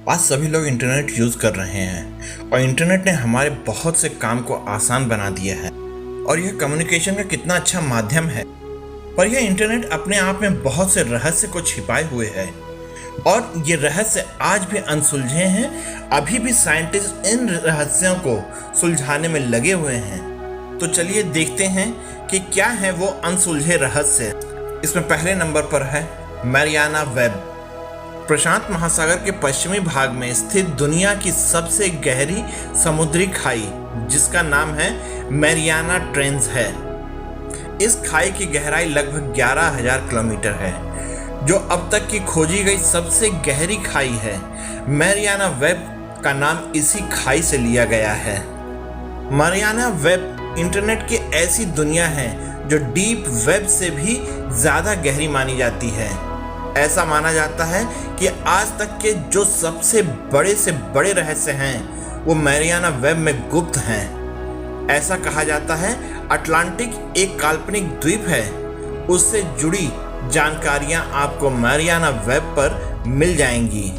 आज सभी लोग इंटरनेट यूज़ कर रहे हैं और इंटरनेट ने हमारे बहुत से काम को आसान बना दिया है और यह कम्युनिकेशन का कितना अच्छा माध्यम है। पर यह इंटरनेट अपने आप में बहुत से रहस्य को छिपाए हुए है और ये रहस्य आज भी अनसुलझे हैं। अभी भी साइंटिस्ट इन रहस्यों को सुलझाने में लगे हुए हैं। तो चलिए देखते हैं कि क्या है वो अनसुलझे रहस्य। इसमें पहले नंबर पर है मैरियाना वेब। प्रशांत महासागर के पश्चिमी भाग में स्थित दुनिया की सबसे गहरी समुद्री खाई, जिसका नाम है मैरियाना ट्रेंच है। इस खाई की गहराई लगभग 11,000 किलोमीटर है, जो अब तक की खोजी गई सबसे गहरी खाई है। मैरियाना वेब का नाम इसी खाई से लिया गया है। मैरियाना वेब इंटरनेट की ऐसी दुनिया है जो डीप वेब से भी ज़्यादा गहरी मानी जाती है। ऐसा माना जाता है कि आज तक के जो सबसे बड़े से बड़े रहस्य हैं वो मैरियाना वेब में गुप्त हैं। ऐसा कहा जाता है अटलांटिक एक काल्पनिक द्वीप है, उससे जुड़ी जानकारियां आपको मैरियाना वेब पर मिल जाएंगी।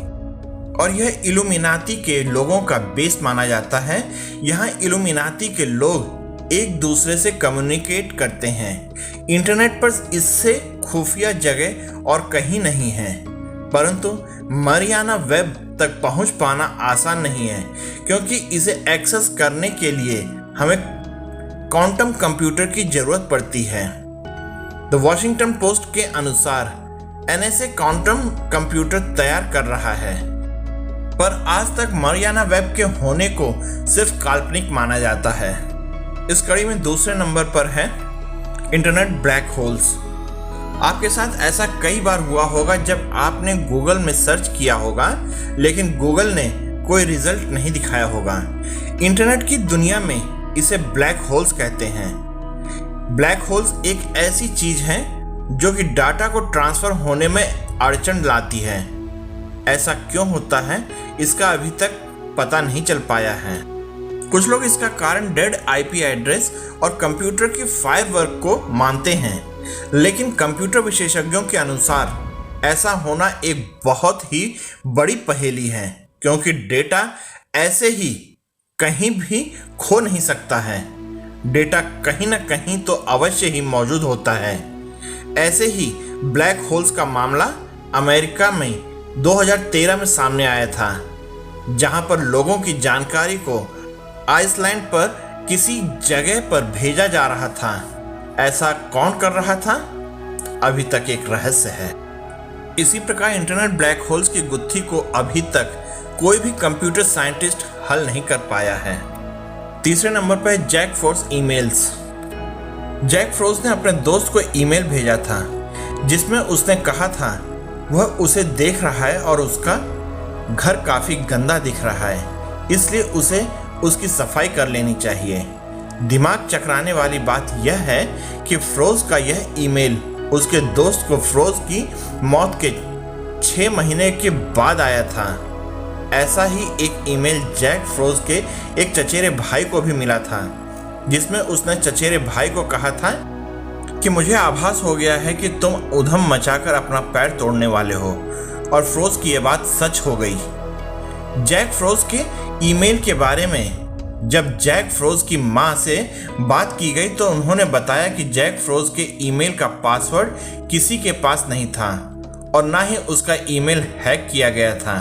और यह इल्यूमिनाती के लोगों का बेस माना जाता है। यहाँ इल्यूमिनाती के लोग एक दूसरे से कम्युनिकेट करते हैं। इंटरनेट पर इससे खुफिया जगह और कहीं नहीं है, परंतु मैरियाना वेब तक पहुंच पाना आसान नहीं है, क्योंकि इसे एक्सेस करने के लिए हमें क्वांटम कंप्यूटर की जरूरत पड़ती है। द वॉशिंगटन पोस्ट के अनुसार एनएसए क्वांटम कंप्यूटर तैयार कर रहा है, पर आज तक मैरियाना वेब के होने को सिर्फ काल्पनिक माना जाता है। इस कड़ी में दूसरे नंबर पर है इंटरनेट ब्लैक होल्स। आपके साथ ऐसा कई बार हुआ होगा जब आपने गूगल में सर्च किया होगा, लेकिन गूगल ने कोई रिजल्ट नहीं दिखाया होगा। इंटरनेट की दुनिया में इसे ब्लैक होल्स कहते हैं। ब्लैक होल्स एक ऐसी चीज है जो कि डाटा को ट्रांसफर होने में अड़चन लाती है। ऐसा क्यों होता है, इसका अभी तक पता नहीं चल पाया है। कुछ लोग इसका कारण डेड आईपी एड्रेस और कंप्यूटर की फायरवर्क को मानते हैं, लेकिन कंप्यूटर विशेषज्ञों के अनुसार ऐसा होना एक बहुत ही बड़ी पहेली है, क्योंकि डेटा ऐसे ही कहीं भी खो नहीं सकता है। डेटा कहीं ना कहीं तो अवश्य ही मौजूद होता है। ऐसे ही ब्लैक होल्स का मामला अमेरिका में 2013 में सामने आया था, जहां पर लोगों की जानकारी को आइसलैंड पर किसी जगह पर भेजा जा रहा था। ऐसा कौन कर रहा था, अभी तक एक रहस्य है। इसी प्रकार इंटरनेट ब्लैक होल्स की गुत्थी को अभी तक कोई भी कंप्यूटर साइंटिस्ट हल नहीं कर पाया है। तीसरे नंबर पर Jack Frost emails. Jack Frost ने अपने दोस्त को ईमेल भेजा था, जिसमें उसने कहा था वह उसे देख रहा है और उसका घर काफी गंदा दिख रहा है, इसलिए उसे उसकी सफाई कर लेनी चाहिए। दिमाग चकराने वाली बात यह है कि फ्रोज का यह ईमेल उसके दोस्त को फ्रोज की मौत के 6 महीने के बाद आया था। ऐसा ही एक ईमेल जैक फ्रोज के एक चचेरे भाई को भी मिला था, जिसमें उसने चचेरे भाई को कहा था कि मुझे आभास हो गया है कि तुम उधम मचाकर अपना पैर तोड़ने वाले हो, और फ्रोज की यह बात सच हो गई। जैक फ्रोज के ईमेल के बारे में जब जैक फ्रोज की मां से बात की गई तो उन्होंने बताया कि जैक फ्रोज के ईमेल का पासवर्ड किसी के पास नहीं था और ना ही उसका ईमेल हैक किया गया था।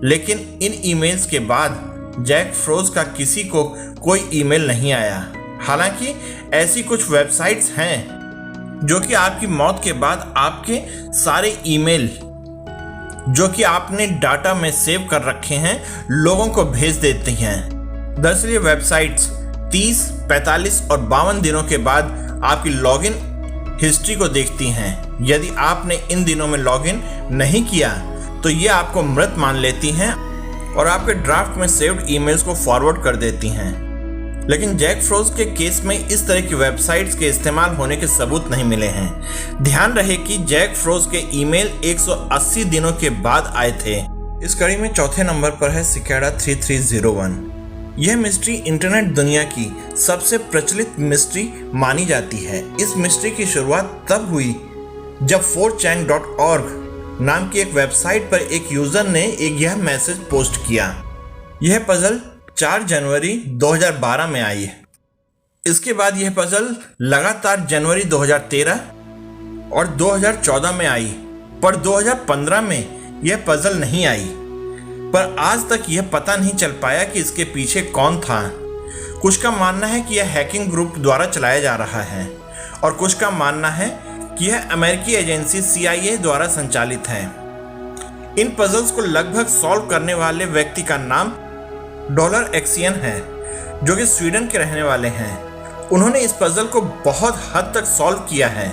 लेकिन इन ईमेल्स के बाद जैक फ्रोज का किसी को कोई ईमेल नहीं आया। हालांकि ऐसी कुछ वेबसाइट्स हैं जो कि आपकी मौत के बाद आपके सारे ईमेल जो कि आपने डाटा में सेव कर रखे हैं लोगों को भेज देती हैं। दरअसल ये वेबसाइट्स 30, 45 और 52 दिनों के बाद आपकी लॉगिन हिस्ट्री को देखती हैं। यदि आपने इन दिनों में लॉगिन नहीं किया तो ये आपको मृत मान लेती हैं और आपके ड्राफ्ट में सेव्ड ईमेल्स को फॉरवर्ड कर देती हैं। लेकिन जैक फ्रोज के केस में इस तरह की वेबसाइट्स के इस्तेमाल होने के सबूत नहीं मिले हैं। ध्यान रहे कि जैक फ्रोज के ईमेल 180 दिनों के बाद आए थे। इस कड़ी में चौथे नंबर पर है सिकाडा 3301। यह मिस्ट्री इंटरनेट दुनिया की सबसे प्रचलित मिस्ट्री मानी जाती है। इस मिस्ट्री की शुरुआत तब हुई जब 4chan.org नाम की एक वेबसाइट पर एक यूजर ने यह मैसेज पोस्ट किया। यह पजल 4 जनवरी 2012 में आई। इसके बाद यह पजल लगातार जनवरी 2013 और 2014 में आई, पर 2015 में यह पजल नहीं आई। पर आज तक यह पता नहीं चल पाया कि इसके पीछे कौन था। कुछ का मानना है कि यह हैकिंग ग्रुप द्वारा चलाया जा रहा है और कुछ का मानना है कि यह अमेरिकी एजेंसी CIA द्वारा संचालित है। इन पजल्स को लगभग सॉल्व करने वाले व्यक्ति का नाम डॉलर एक्सियन है, जो कि स्वीडन के रहने वाले हैं। उन्होंने इस पजल को बहुत हद तक सॉल्व किया है,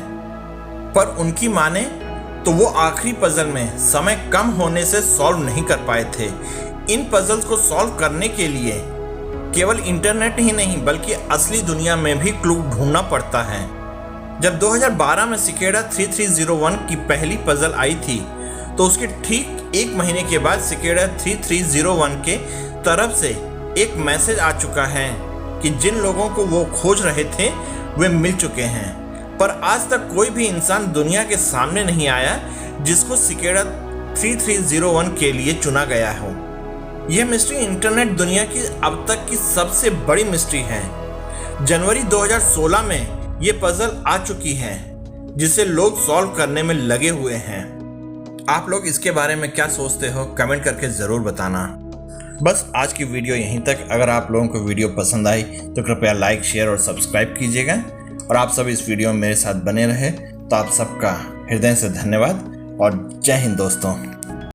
पर उनकी माने तो वो आखिरी पजल में समय कम होने से सॉल्व नहीं कर पाए थे। इन पजल्स को सॉल्व करने के लिए केवल इंटरनेट ही नहीं बल्कि असली दुनिया में भी क्लू ढूंढना पड़ता है। जब 2012 में सिकेडा 3301 की पहली पजल आई थी, तो उसके ठीक 1 महीने के बाद सिकेडा 3301 के तरफ से एक मैसेज आ चुका है कि जिन लोगों को वो खोज रहे थे वे मिल चुके हैं। पर आज तक कोई भी इंसान दुनिया के सामने नहीं आया जिसको सिकेडा 3301 के लिए चुना गया हो। यह मिस्ट्री इंटरनेट दुनिया की अब तक की सबसे बड़ी मिस्ट्री है। जनवरी 2016 में ये पजल आ चुकी है जिसे लोग सॉल्व करने में लगे हुए हैं। आप लोग इसके बारे में क्या सोचते हो, कमेंट करके ज़रूर बताना। बस आज की वीडियो यहीं तक। अगर आप लोगों को वीडियो पसंद आई तो कृपया लाइक, शेयर और सब्सक्राइब कीजिएगा। और आप सब इस वीडियो में मेरे साथ बने रहे तो आप सबका हृदय से धन्यवाद और जय हिंद दोस्तों।